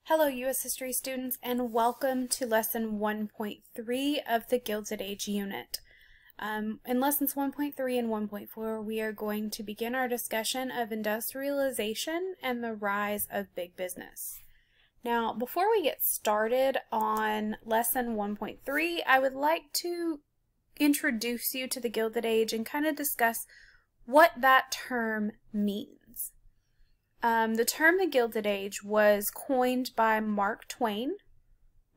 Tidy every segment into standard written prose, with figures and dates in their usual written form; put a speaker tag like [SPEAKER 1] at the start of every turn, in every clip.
[SPEAKER 1] Hello U.S. History students, and welcome to Lesson 1.3 of the Gilded Age unit. In Lessons 1.3 and 1.4, we are going to begin our discussion of industrialization and the rise of big business. Now, before we get started on Lesson 1.3, I would like to introduce you to the Gilded Age and kind of discuss what that term means. The term the Gilded Age was coined by Mark Twain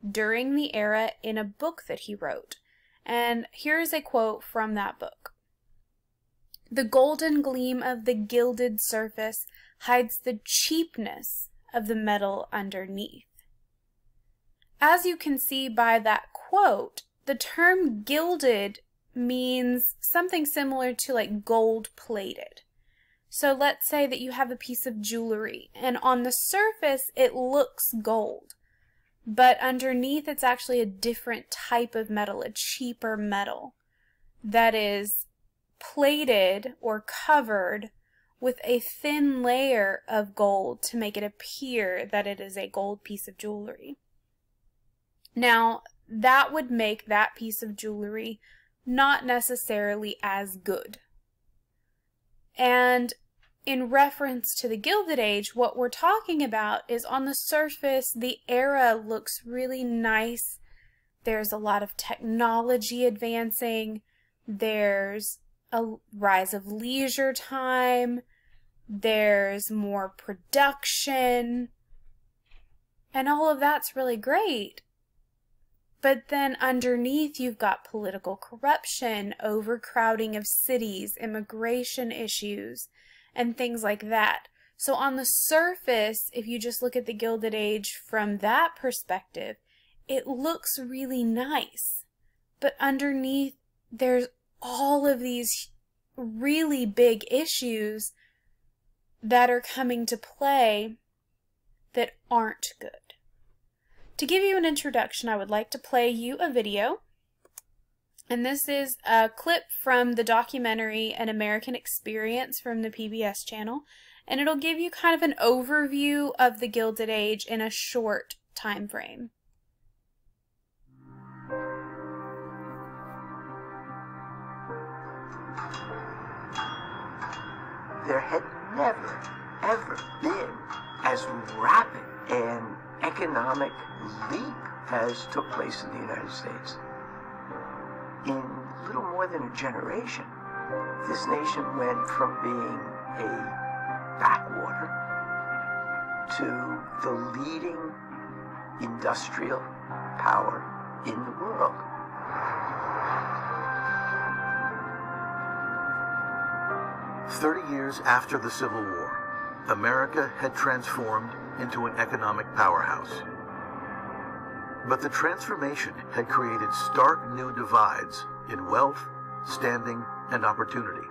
[SPEAKER 1] during the era in a book that he wrote. And here's a quote from that book. "The golden gleam of the gilded surface hides the cheapness of the metal underneath." As you can see by that quote, the term gilded means something similar to like gold-plated. So let's say that you have a piece of jewelry, and on the surface it looks gold, but underneath it's actually a different type of metal, a cheaper metal that is plated or covered with a thin layer of gold to make it appear that it is a gold piece of jewelry. Now, that would make that piece of jewelry not necessarily as good. And in reference to the Gilded Age, what we're talking about is on the surface, the era looks really nice. There's a lot of technology advancing. There's a rise of leisure time. There's more production. And all of that's really great. But then underneath, you've got political corruption, overcrowding of cities, immigration issues, and things like that. So on the surface, if you just look at the Gilded Age from that perspective, it looks really nice. But underneath, there's all of these really big issues that are coming to play that aren't good. To give you an introduction, I would like to play you a video. And this is a clip from the documentary An American Experience from the PBS channel. And it'll give you kind of an overview of the Gilded Age in a short time frame.
[SPEAKER 2] There had never, ever been as rapid an economic leap as took place in the United States. In little more than a generation, this nation went from being a backwater to the leading industrial power in the world.
[SPEAKER 3] "30 years after the Civil War, America had transformed into an economic powerhouse. But the transformation had created stark new divides in wealth, standing, and opportunity.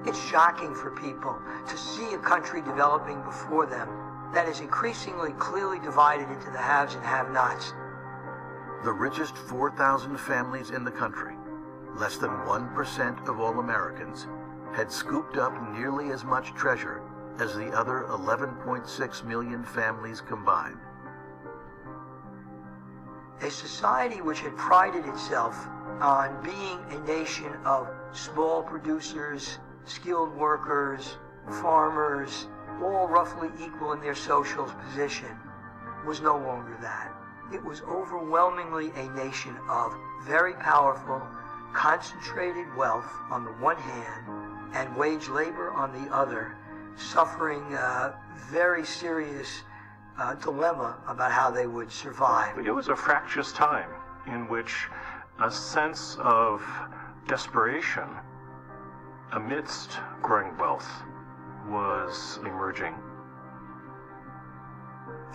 [SPEAKER 4] It's shocking for people to see a country developing before them that is increasingly clearly divided into the haves and have-nots.
[SPEAKER 3] The richest 4,000 families in the country, less than 1% of all Americans, had scooped up nearly as much treasure as the other 11.6 million families combined.
[SPEAKER 4] A society which had prided itself on being a nation of small producers, skilled workers, farmers, all roughly equal in their social position, was no longer that. It was overwhelmingly a nation of very powerful, concentrated wealth on the one hand, and wage labor on the other, suffering a very serious dilemma about how they would survive.
[SPEAKER 5] It was a fractious time in which a sense of desperation amidst growing wealth was emerging.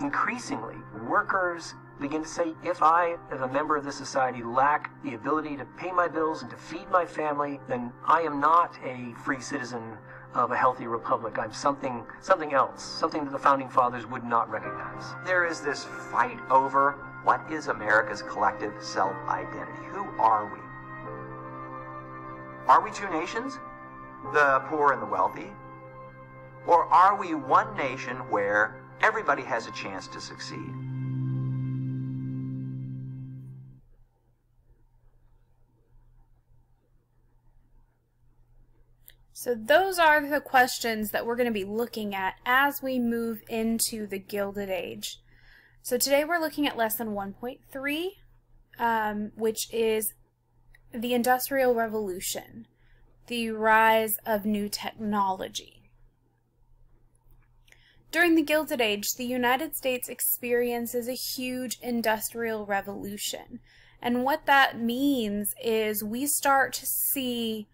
[SPEAKER 6] Increasingly, workers begin to say, if I, as a member of this society, lack the ability to pay my bills and to feed my family, then I am not a free citizen of a healthy republic. I'm something else, something that the Founding Fathers would not recognize.
[SPEAKER 7] There is this fight over what is America's collective self-identity. Who are we? Are we two nations, the poor and the wealthy? Or are we one nation where everybody has a chance to succeed.
[SPEAKER 1] So those are the questions that we're going to be looking at as we move into the Gilded Age. So today we're looking at lesson 1.3, which is the Industrial Revolution, the rise of new technology. During the Gilded Age, the United States experiences a huge industrial revolution. And what that means is we start to see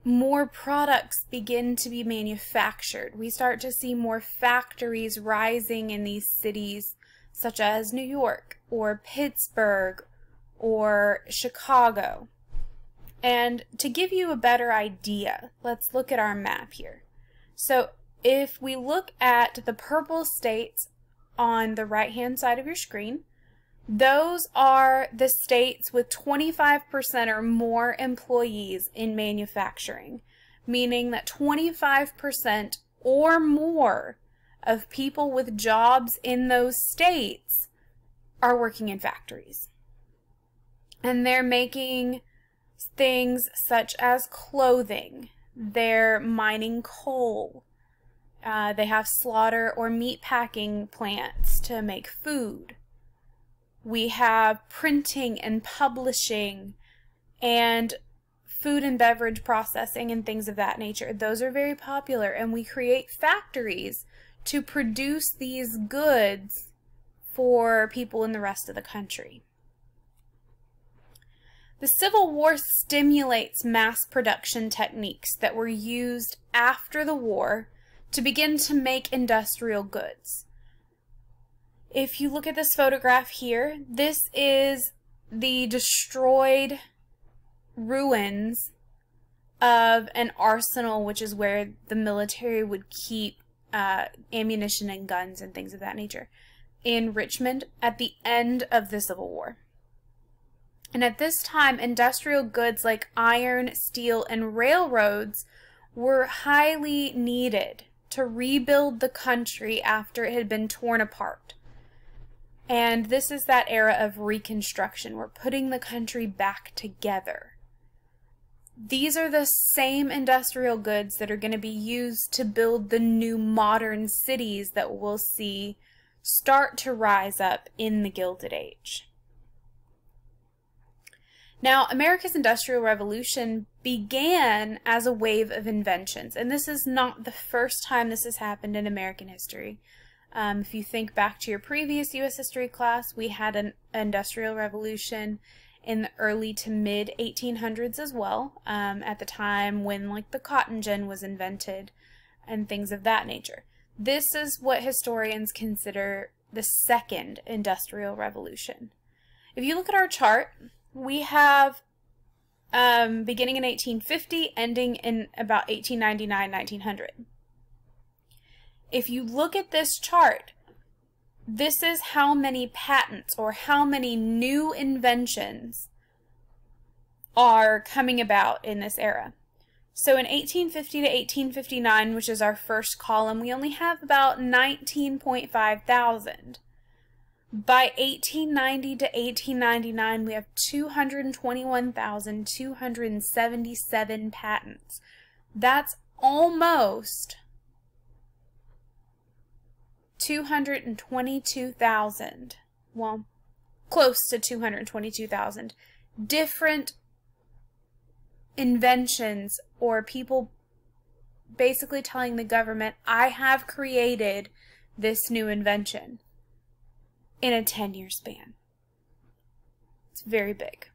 [SPEAKER 1] more products begin to be manufactured. We start to see more factories rising in these cities such as New York or Pittsburgh or Chicago. And to give you a better idea, let's look at our map here. So if we look at the purple states on the right-hand side of your screen, those are the states with 25% or more employees in manufacturing, meaning that 25% or more of people with jobs in those states are working in factories. And they're making things such as clothing, they're mining coal, they have slaughter or meat packing plants to make food. We have printing and publishing and food and beverage processing and things of that nature. Those are very popular, and we create factories to produce these goods for people in the rest of the country. The Civil War stimulates mass production techniques that were used after the war to begin to make industrial goods. If you look at this photograph here, this is the destroyed ruins of an arsenal, which is where the military would keep ammunition and guns and things of that nature, in Richmond at the end of the Civil War. And at this time, industrial goods like iron, steel, and railroads were highly needed to rebuild the country after it had been torn apart. And this is that era of Reconstruction. We're putting the country back together. These are the same industrial goods that are going to be used to build the new modern cities that we'll see start to rise up in the Gilded Age. Now, America's Industrial Revolution began as a wave of inventions, and this is not the first time this has happened in American history. If you think back to your previous U.S. history class, we had an industrial revolution in the early to mid 1800s as well, at the time when like the cotton gin was invented and things of that nature. This is what historians consider the second industrial revolution. If you look at our chart, we have beginning in 1850, ending in about 1899-1900. If you look at this chart, this is how many patents or how many new inventions are coming about in this era. So in 1850 to 1859, which is our first column, we only have about 19.5 thousand. By 1890 to 1899, we have 221,277 patents. That's almost 222,000, well, close to 222,000 different inventions, or people basically telling the government, I have created this new invention in a 10-year span. It's very big.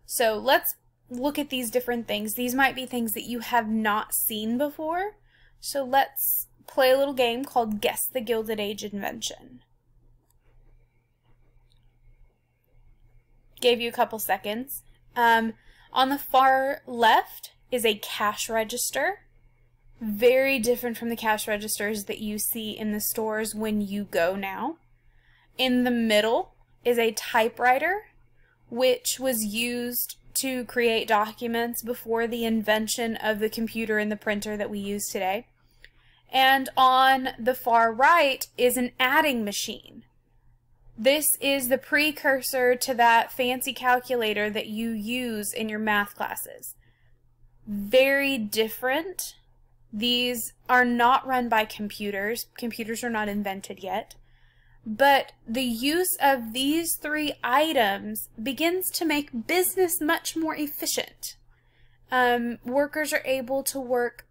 [SPEAKER 1] So let's look at these different things. These might be things that you have not seen before. So let's play a little game called Guess the Gilded Age Invention. Gave you a couple seconds. On the far left is a cash register. Very different from the cash registers that you see in the stores when you go now. In the middle is a typewriter, which was used to create documents before the invention of the computer and the printer that we use today. And on the far right is an adding machine. This is the precursor to that fancy calculator that you use in your math classes. Very different. These are not run by computers. Computers are not invented yet. But the use of these three items begins to make business much more efficient. Workers are able to work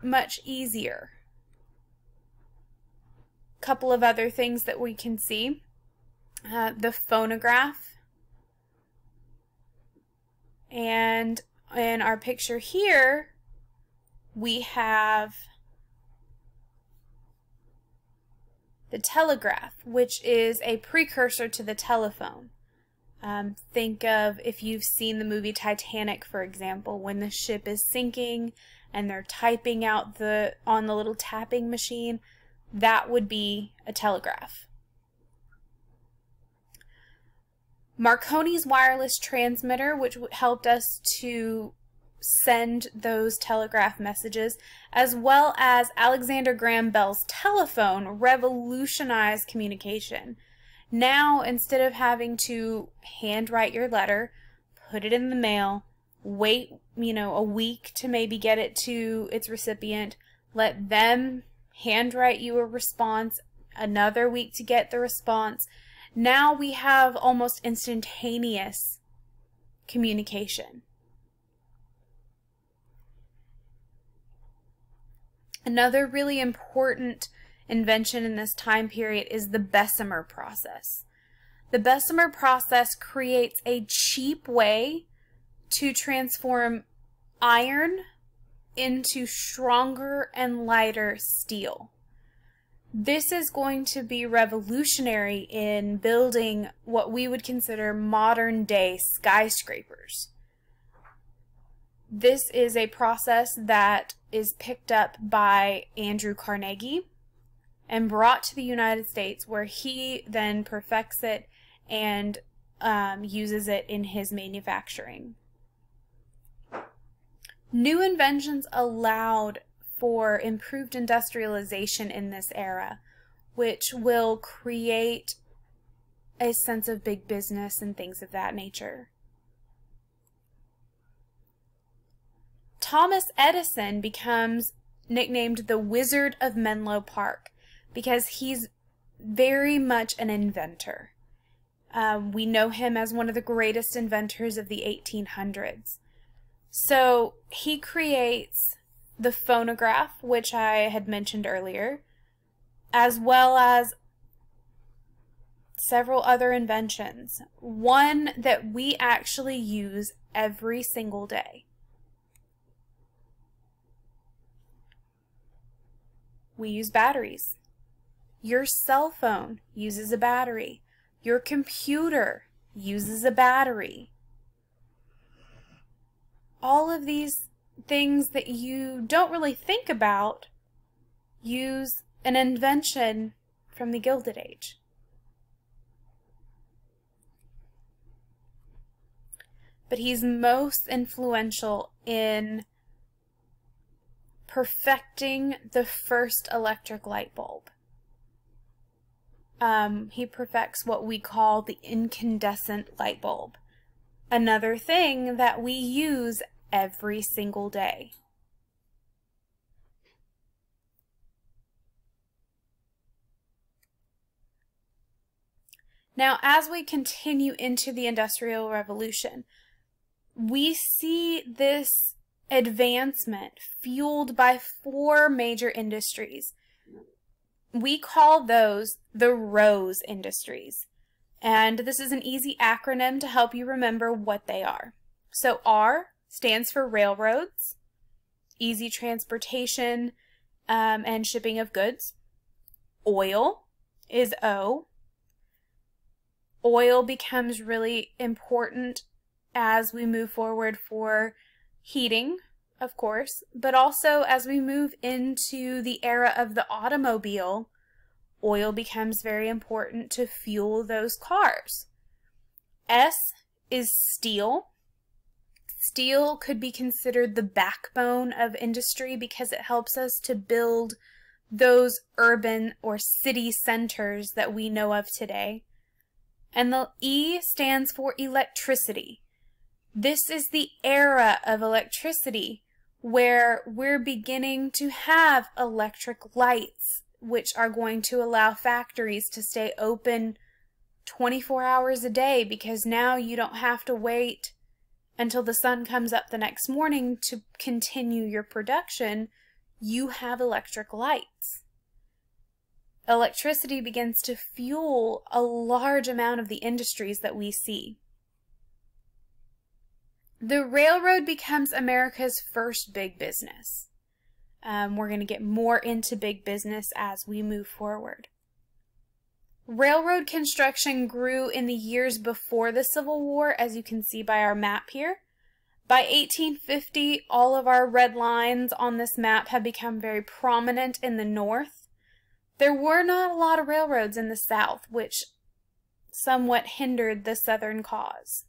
[SPEAKER 1] much easier. Couple of other things that we can see. The phonograph. And in our picture here, we have the telegraph, which is a precursor to the telephone. Think of if you've seen the movie Titanic, for example, when the ship is sinking and they're typing out on the little tapping machine, that would be a telegraph. Marconi's wireless transmitter, which helped us to send those telegraph messages, as well as Alexander Graham Bell's telephone, revolutionized communication. Now, instead of having to handwrite your letter, put it in the mail, wait, a week to maybe get it to its recipient, let them handwrite you a response, another week to get the response. Now we have almost instantaneous communication. Another really important invention in this time period is the Bessemer process. The Bessemer process creates a cheap way to transform iron into stronger and lighter steel. This is going to be revolutionary in building what we would consider modern day skyscrapers. This is a process that is picked up by Andrew Carnegie and brought to the United States, where he then perfects it and uses it in his manufacturing. New inventions allowed for improved industrialization in this era, which will create a sense of big business and things of that nature. Thomas Edison becomes nicknamed the Wizard of Menlo Park because he's very much an inventor. We know him as one of the greatest inventors of the 1800s. So he creates the phonograph, which I had mentioned earlier, as well as several other inventions. One that we actually use every single day. We use batteries. Your cell phone uses a battery. Your computer uses a battery. All of these things that you don't really think about use an invention from the Gilded Age. But he's most influential in perfecting the first electric light bulb. He perfects what we call the incandescent light bulb. Another thing that we use every single day. Now, as we continue into the Industrial Revolution, we see this advancement fueled by four major industries. We call those the Rose industries. And this is an easy acronym to help you remember what they are. So R stands for railroads, easy transportation and shipping of goods. Oil is O. Oil becomes really important as we move forward for heating, of course, but also as we move into the era of the automobile, oil becomes very important to fuel those cars. S is steel. Steel could be considered the backbone of industry because it helps us to build those urban or city centers that we know of today. And the E stands for electricity. This is the era of electricity where we're beginning to have electric lights, which are going to allow factories to stay open 24 hours a day, because now you don't have to wait until the sun comes up the next morning to continue your production. You have electric lights. Electricity begins to fuel a large amount of the industries that we see. The railroad becomes America's first big business. We're going to get more into big business as we move forward. Railroad construction grew in the years before the Civil War, as you can see by our map here. By 1850, all of our red lines on this map have become very prominent in the North. There were not a lot of railroads in the South, which somewhat hindered the Southern cause.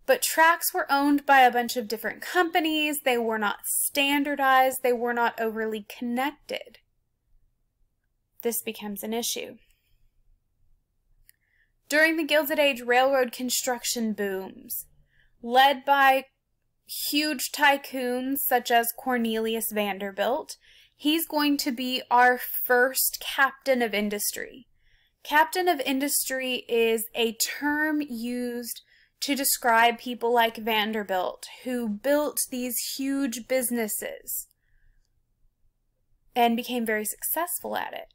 [SPEAKER 1] But tracks were owned by a bunch of different companies. They were not standardized. They were not overly connected. This becomes an issue. During the Gilded Age, railroad construction booms, led by huge tycoons such as Cornelius Vanderbilt. He's going to be our first captain of industry. Captain of industry is a term used to describe people like Vanderbilt, who built these huge businesses and became very successful at it.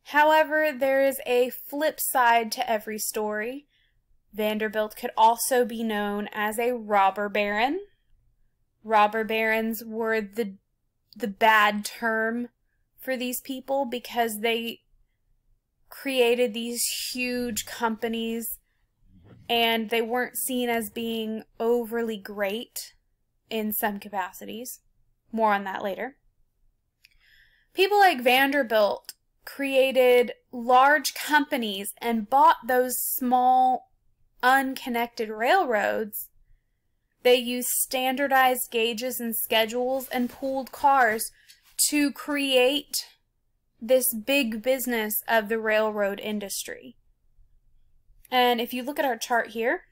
[SPEAKER 1] However, there is a flip side to every story. Vanderbilt could also be known as a robber baron. Robber barons were the bad term for these people because they created these huge companies and they weren't seen as being overly great in some capacities. More on that later. People like Vanderbilt created large companies and bought those small, unconnected railroads. They used standardized gauges and schedules and pooled cars to create this big business of the railroad industry. And if you look at our chart here,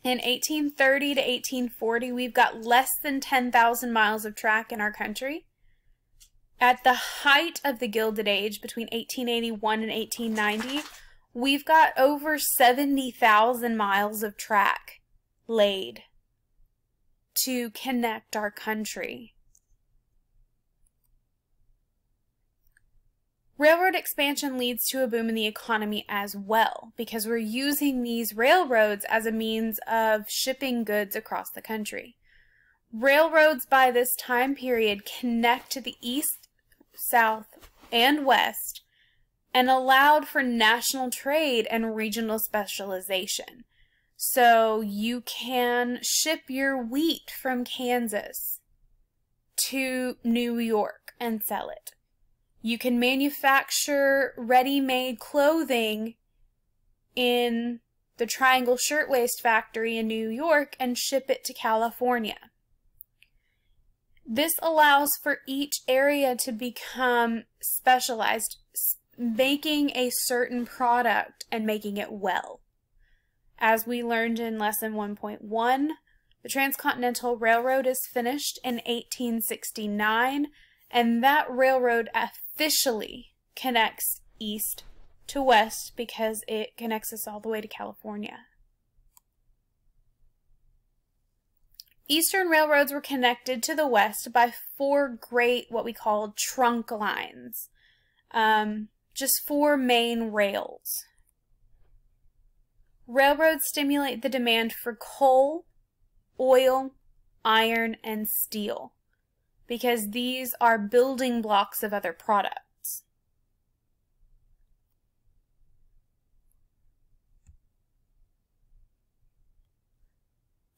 [SPEAKER 1] in 1830 to 1840, we've got less than 10,000 miles of track in our country. At the height of the Gilded Age, between 1881 and 1890, we've got over 70,000 miles of track laid to connect our country. Railroad expansion leads to a boom in the economy as well, because we're using these railroads as a means of shipping goods across the country. Railroads by this time period connect to the east, south, and west, and allowed for national trade and regional specialization. So you can ship your wheat from Kansas to New York and sell it. You can manufacture ready-made clothing in the Triangle Shirtwaist Factory in New York and ship it to California. This allows for each area to become specialized, making a certain product and making it well. As we learned in lesson 1.1, the Transcontinental Railroad is finished in 1869, and that railroad officially connects east to west because it connects us all the way to California. Eastern railroads were connected to the west by four great, what we call trunk lines. Just four main rails. Railroads stimulate the demand for coal, oil, iron, and steel, because these are building blocks of other products.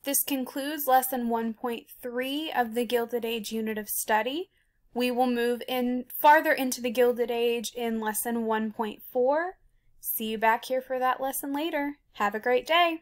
[SPEAKER 1] This concludes lesson 1.3 of the Gilded Age unit of study. We will move in farther into the Gilded Age in lesson 1.4. See you back here for that lesson later. Have a great day.